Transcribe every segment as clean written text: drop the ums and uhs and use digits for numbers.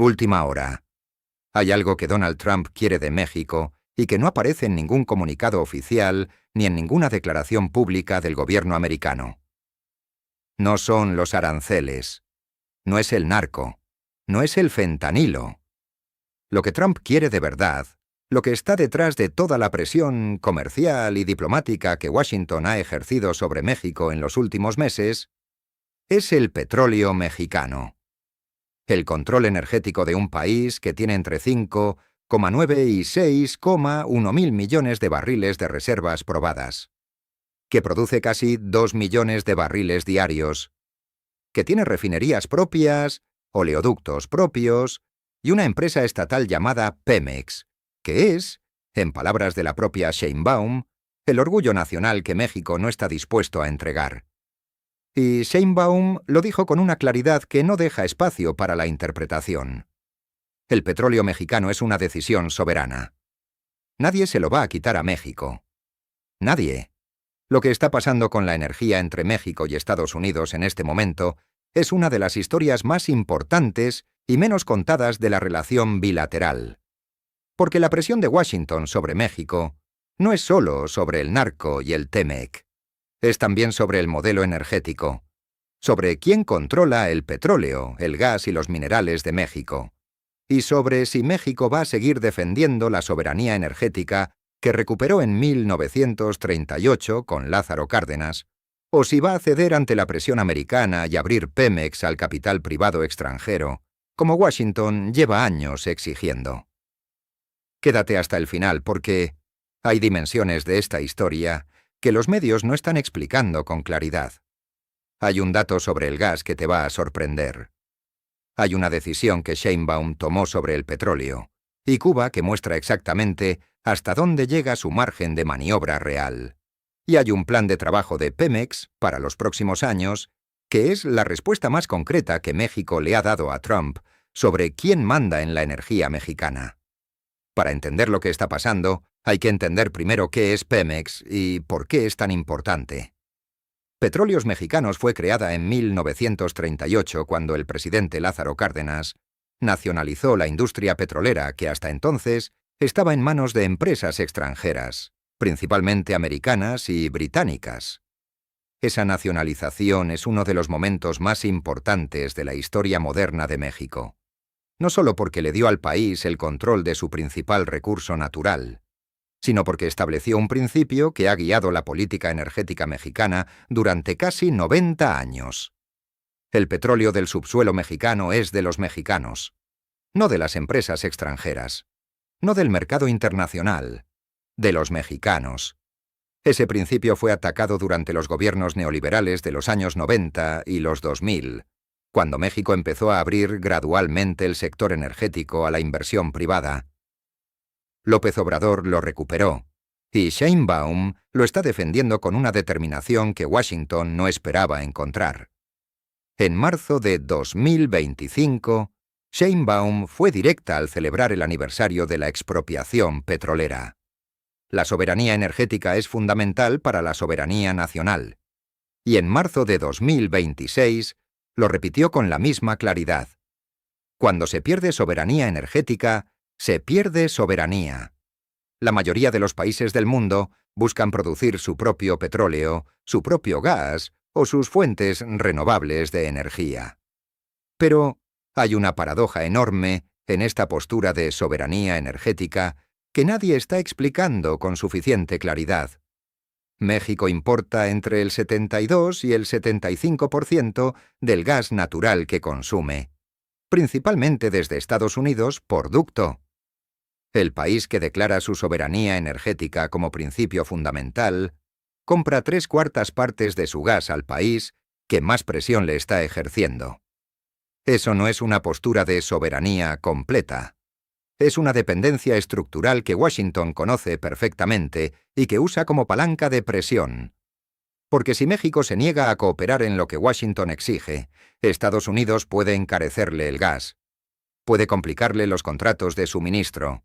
Última hora. Hay algo que Donald Trump quiere de México y que no aparece en ningún comunicado oficial ni en ninguna declaración pública del gobierno americano. No son los aranceles. No es el narco. No es el fentanilo. Lo que Trump quiere de verdad, lo que está detrás de toda la presión comercial y diplomática que Washington ha ejercido sobre México en los últimos meses, es el petróleo mexicano. El control energético de un país que tiene entre 5,9 y 6,1 mil millones de barriles de reservas probadas, que produce casi 2 millones de barriles diarios, que tiene refinerías propias, oleoductos propios y una empresa estatal llamada Pemex, que es, en palabras de la propia Sheinbaum, el orgullo nacional que México no está dispuesto a entregar. Y Sheinbaum lo dijo con una claridad que no deja espacio para la interpretación. El petróleo mexicano es una decisión soberana. Nadie se lo va a quitar a México. Nadie. Lo que está pasando con la energía entre México y Estados Unidos en este momento es una de las historias más importantes y menos contadas de la relación bilateral. Porque la presión de Washington sobre México no es solo sobre el narco y el TEMEC. Es también sobre el modelo energético, sobre quién controla el petróleo, el gas y los minerales de México, y sobre si México va a seguir defendiendo la soberanía energética que recuperó en 1938 con Lázaro Cárdenas, o si va a ceder ante la presión americana y abrir Pemex al capital privado extranjero, como Washington lleva años exigiendo. Quédate hasta el final porque hay dimensiones de esta historia que los medios no están explicando con claridad. Hay un dato sobre el gas que te va a sorprender. Hay una decisión que Sheinbaum tomó sobre el petróleo, y Cuba que muestra exactamente hasta dónde llega su margen de maniobra real. Y hay un plan de trabajo de Pemex para los próximos años, que es la respuesta más concreta que México le ha dado a Trump sobre quién manda en la energía mexicana. Para entender lo que está pasando, hay que entender primero qué es Pemex y por qué es tan importante. Petróleos Mexicanos fue creada en 1938 cuando el presidente Lázaro Cárdenas nacionalizó la industria petrolera que hasta entonces estaba en manos de empresas extranjeras, principalmente americanas y británicas. Esa nacionalización es uno de los momentos más importantes de la historia moderna de México. No solo porque le dio al país el control de su principal recurso natural, sino porque estableció un principio que ha guiado la política energética mexicana durante casi 90 años. El petróleo del subsuelo mexicano es de los mexicanos, no de las empresas extranjeras, no del mercado internacional, de los mexicanos. Ese principio fue atacado durante los gobiernos neoliberales de los años 90 y los 2000, cuando México empezó a abrir gradualmente el sector energético a la inversión privada. López Obrador lo recuperó, y Sheinbaum lo está defendiendo con una determinación que Washington no esperaba encontrar. En marzo de 2025, Sheinbaum fue directa al celebrar el aniversario de la expropiación petrolera. La soberanía energética es fundamental para la soberanía nacional. Y en marzo de 2026 lo repitió con la misma claridad. Cuando se pierde soberanía energética, se pierde soberanía. La mayoría de los países del mundo buscan producir su propio petróleo, su propio gas o sus fuentes renovables de energía. Pero hay una paradoja enorme en esta postura de soberanía energética que nadie está explicando con suficiente claridad. México importa entre el 72 y el 75% del gas natural que consume, principalmente desde Estados Unidos por ducto. El país que declara su soberanía energética como principio fundamental compra 3/4 partes de su gas al país que más presión le está ejerciendo. Eso no es una postura de soberanía completa. Es una dependencia estructural que Washington conoce perfectamente y que usa como palanca de presión. Porque si México se niega a cooperar en lo que Washington exige, Estados Unidos puede encarecerle el gas, puede complicarle los contratos de suministro,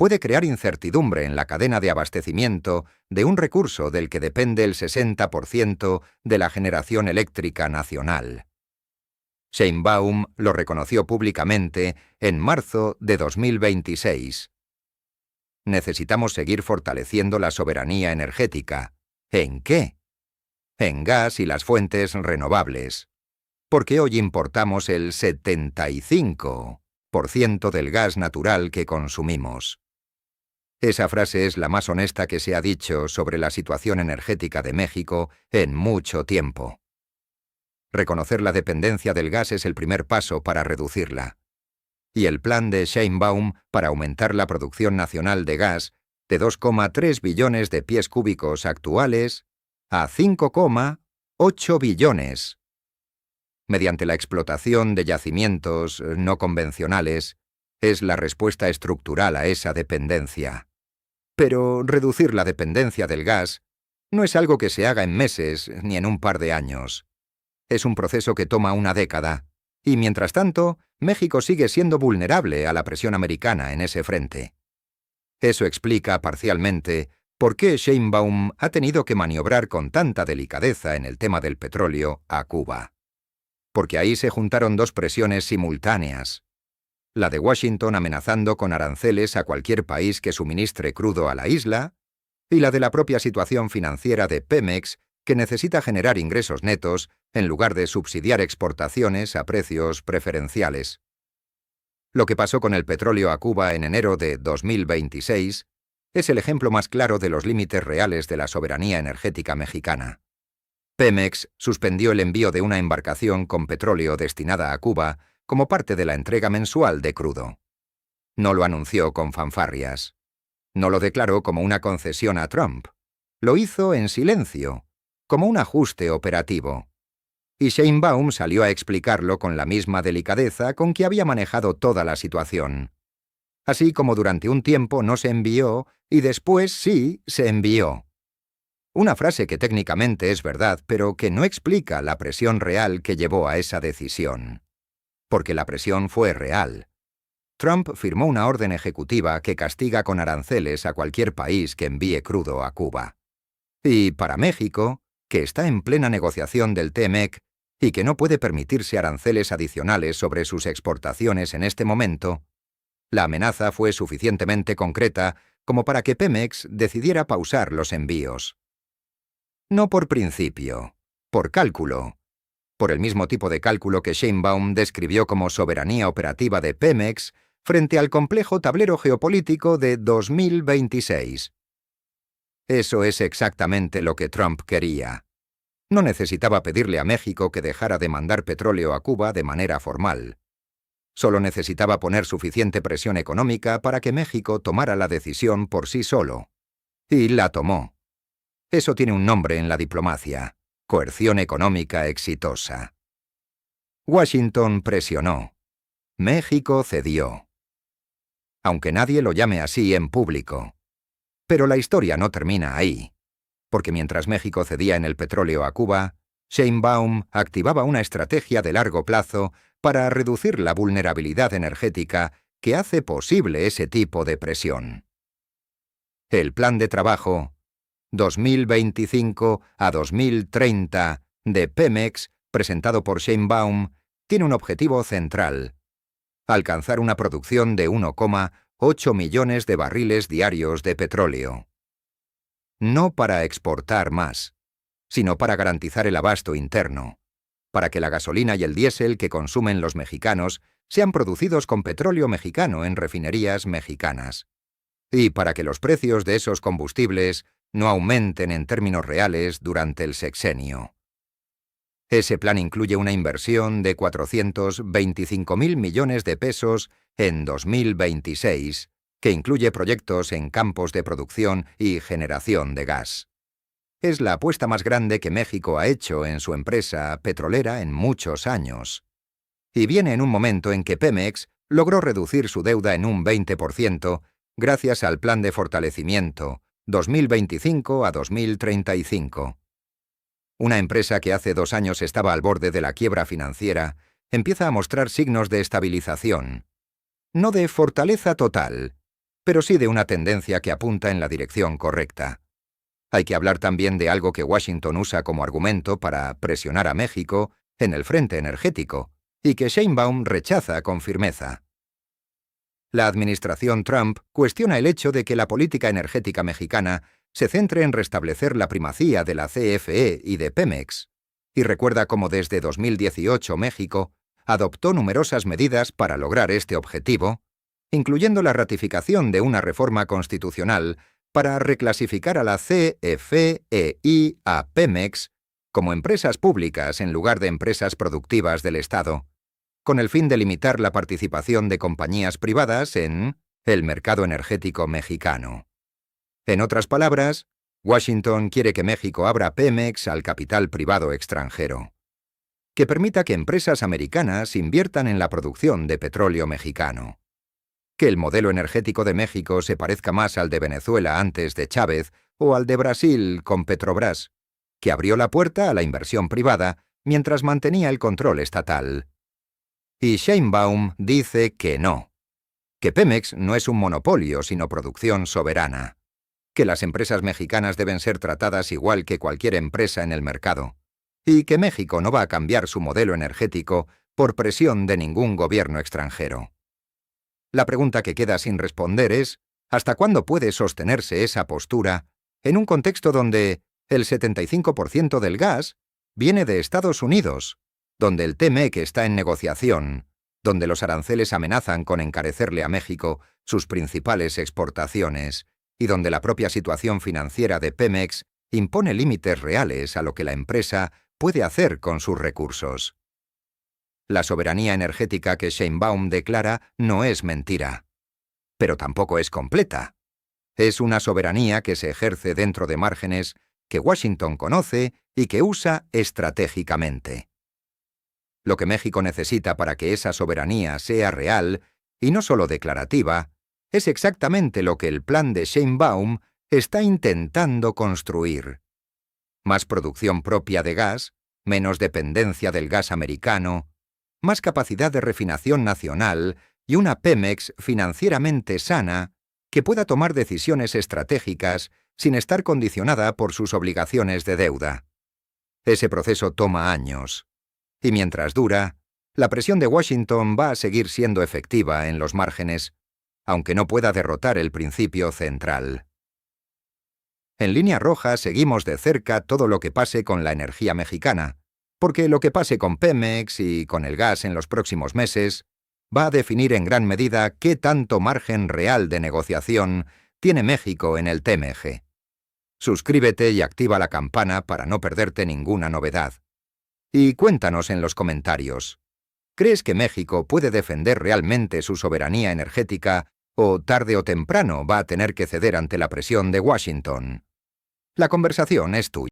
puede crear incertidumbre en la cadena de abastecimiento de un recurso del que depende el 60% de la generación eléctrica nacional. Sheinbaum lo reconoció públicamente en marzo de 2026. Necesitamos seguir fortaleciendo la soberanía energética. ¿En qué? En gas y las fuentes renovables. Porque hoy importamos el 75% del gas natural que consumimos. Esa frase es la más honesta que se ha dicho sobre la situación energética de México en mucho tiempo. Reconocer la dependencia del gas es el primer paso para reducirla. Y el plan de Sheinbaum para aumentar la producción nacional de gas de 2,3 billones de pies cúbicos actuales a 5,8 billones. Mediante la explotación de yacimientos no convencionales, es la respuesta estructural a esa dependencia. Pero reducir la dependencia del gas no es algo que se haga en meses ni en un par de años. Es un proceso que toma una década, y mientras tanto, México sigue siendo vulnerable a la presión americana en ese frente. Eso explica parcialmente por qué Sheinbaum ha tenido que maniobrar con tanta delicadeza en el tema del petróleo a Cuba. Porque ahí se juntaron dos presiones simultáneas. La de Washington amenazando con aranceles a cualquier país que suministre crudo a la isla, y la de la propia situación financiera de Pemex, que necesita generar ingresos netos en lugar de subsidiar exportaciones a precios preferenciales. Lo que pasó con el petróleo a Cuba en enero de 2026 es el ejemplo más claro de los límites reales de la soberanía energética mexicana. Pemex suspendió el envío de una embarcación con petróleo destinada a Cuba como parte de la entrega mensual de crudo. No lo anunció con fanfarrias. No lo declaró como una concesión a Trump. Lo hizo en silencio, como un ajuste operativo. Y Sheinbaum salió a explicarlo con la misma delicadeza con que había manejado toda la situación. Así como durante un tiempo no se envió y después sí se envió. Una frase que técnicamente es verdad, pero que no explica la presión real que llevó a esa decisión. Porque la presión fue real. Trump firmó una orden ejecutiva que castiga con aranceles a cualquier país que envíe crudo a Cuba. Y para México, que está en plena negociación del TMEC y que no puede permitirse aranceles adicionales sobre sus exportaciones en este momento, la amenaza fue suficientemente concreta como para que Pemex decidiera pausar los envíos. No por principio, por cálculo. Por el mismo tipo de cálculo que Sheinbaum describió como soberanía operativa de Pemex frente al complejo tablero geopolítico de 2026. Eso es exactamente lo que Trump quería. No necesitaba pedirle a México que dejara de mandar petróleo a Cuba de manera formal. Solo necesitaba poner suficiente presión económica para que México tomara la decisión por sí solo. Y la tomó. Eso tiene un nombre en la diplomacia: coerción económica exitosa. Washington presionó. México cedió. Aunque nadie lo llame así en público. Pero la historia no termina ahí. Porque mientras México cedía en el petróleo a Cuba, Sheinbaum activaba una estrategia de largo plazo para reducir la vulnerabilidad energética que hace posible ese tipo de presión. El plan de trabajo 2025 a 2030 de Pemex, presentado por Sheinbaum, tiene un objetivo central: alcanzar una producción de 1,8 millones de barriles diarios de petróleo. No para exportar más, sino para garantizar el abasto interno, para que la gasolina y el diésel que consumen los mexicanos sean producidos con petróleo mexicano en refinerías mexicanas, y para que los precios de esos combustibles no aumenten en términos reales durante el sexenio. Ese plan incluye una inversión de 425.000 millones de pesos en 2026, que incluye proyectos en campos de producción y generación de gas. Es la apuesta más grande que México ha hecho en su empresa petrolera en muchos años. Y viene en un momento en que Pemex logró reducir su deuda en un 20% gracias al Plan de Fortalecimiento 2025 a 2035. Una empresa que hace 2 años estaba al borde de la quiebra financiera empieza a mostrar signos de estabilización. No de fortaleza total, pero sí de una tendencia que apunta en la dirección correcta. Hay que hablar también de algo que Washington usa como argumento para presionar a México en el frente energético, y que Sheinbaum rechaza con firmeza. La administración Trump cuestiona el hecho de que la política energética mexicana se centre en restablecer la primacía de la CFE y de Pemex, y recuerda cómo desde 2018 México adoptó numerosas medidas para lograr este objetivo, incluyendo la ratificación de una reforma constitucional para reclasificar a la CFE y a Pemex como empresas públicas en lugar de empresas productivas del Estado, con el fin de limitar la participación de compañías privadas en el mercado energético mexicano. En otras palabras, Washington quiere que México abra Pemex al capital privado extranjero, que permita que empresas americanas inviertan en la producción de petróleo mexicano, que el modelo energético de México se parezca más al de Venezuela antes de Chávez o al de Brasil con Petrobras, que abrió la puerta a la inversión privada mientras mantenía el control estatal. Y Sheinbaum dice que no, que Pemex no es un monopolio sino producción soberana, que las empresas mexicanas deben ser tratadas igual que cualquier empresa en el mercado, y que México no va a cambiar su modelo energético por presión de ningún gobierno extranjero. La pregunta que queda sin responder es, ¿hasta cuándo puede sostenerse esa postura en un contexto donde el 75% del gas viene de Estados Unidos, donde el TMEC está en negociación, donde los aranceles amenazan con encarecerle a México sus principales exportaciones y donde la propia situación financiera de Pemex impone límites reales a lo que la empresa puede hacer con sus recursos? La soberanía energética que Sheinbaum declara no es mentira, pero tampoco es completa. Es una soberanía que se ejerce dentro de márgenes que Washington conoce y que usa estratégicamente. Lo que México necesita para que esa soberanía sea real, y no solo declarativa, es exactamente lo que el plan de Sheinbaum está intentando construir. Más producción propia de gas, menos dependencia del gas americano, más capacidad de refinación nacional y una Pemex financieramente sana que pueda tomar decisiones estratégicas sin estar condicionada por sus obligaciones de deuda. Ese proceso toma años. Y mientras dura, la presión de Washington va a seguir siendo efectiva en los márgenes, aunque no pueda derrotar el principio central. En línea roja seguimos de cerca todo lo que pase con la energía mexicana, porque lo que pase con Pemex y con el gas en los próximos meses va a definir en gran medida qué tanto margen real de negociación tiene México en el TMG. Suscríbete y activa la campana para no perderte ninguna novedad. Y cuéntanos en los comentarios, ¿crees que México puede defender realmente su soberanía energética o tarde o temprano va a tener que ceder ante la presión de Washington? La conversación es tuya.